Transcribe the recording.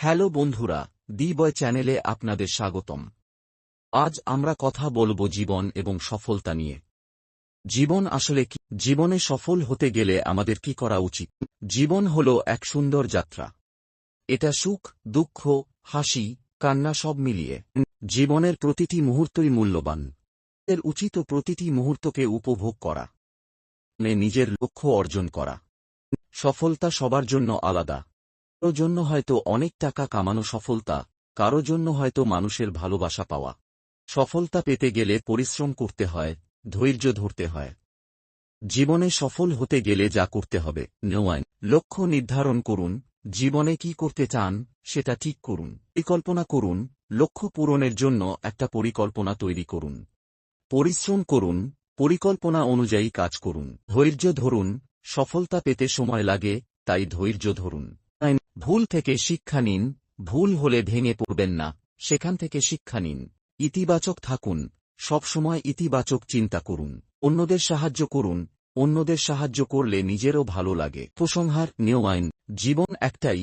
Hello বন্ধুরা, দি বয় চ্যানেলে আপনাদের স্বাগতম। আজ আমরা কথা বলবো জীবন এবং সফলতা নিয়ে। জীবন আসলে কি? জীবনে সফল হতে গেলে আমাদের কি করা উচিত? জীবন হল এক সুন্দর যাত্রা। এটা সুখ, দুঃখ, হাসি, কান্না সব মিলিয়ে। জীবনের প্রতিটি মুহূর্তই মূল্যবান। এর উচিত প্রতিটি মুহূর্তকে উপভোগ করা, নিজের লক্ষ্য অর্জন করা। সফলতা সবার জন্য আলাদা। কারো জন্য হয়তো অনেক টাকা কামানো সফলতা, কারো জন্য হয়তো মানুষের ভালোবাসা পাওয়া। সফলতা পেতে গেলে পরিশ্রম করতে হয়, ধৈর্য ধরতে হয়। জীবনে সফল হতে গেলে যা করতে হবে: লক্ষ্য নির্ধারণ করুন। জীবনে কি করতে চান সেটা ঠিক করুন। পরিকল্পনা করুন। লক্ষ্য পূরণের জন্য একটা পরিকল্পনা তৈরি করুন। পরিশ্রম করুন, পরিকল্পনা অনুযায়ী কাজ করুন। ধৈর্য ধরুন। সফলতা পেতে সময় লাগে, তাই ধৈর্য ধরুন। ভুল থেকে শিক্ষা নিন। ভুল হলে ভেঙে পড়বেন না, সেখান থেকে শিক্ষা নিন। ইতিবাচক থাকুন। সবসময় ইতিবাচক চিন্তা করুন। অন্যদের সাহায্য করুন। অন্যদের সাহায্য করলে নিজেরও ভালো লাগে। উপসংহার: জীবন একটাই,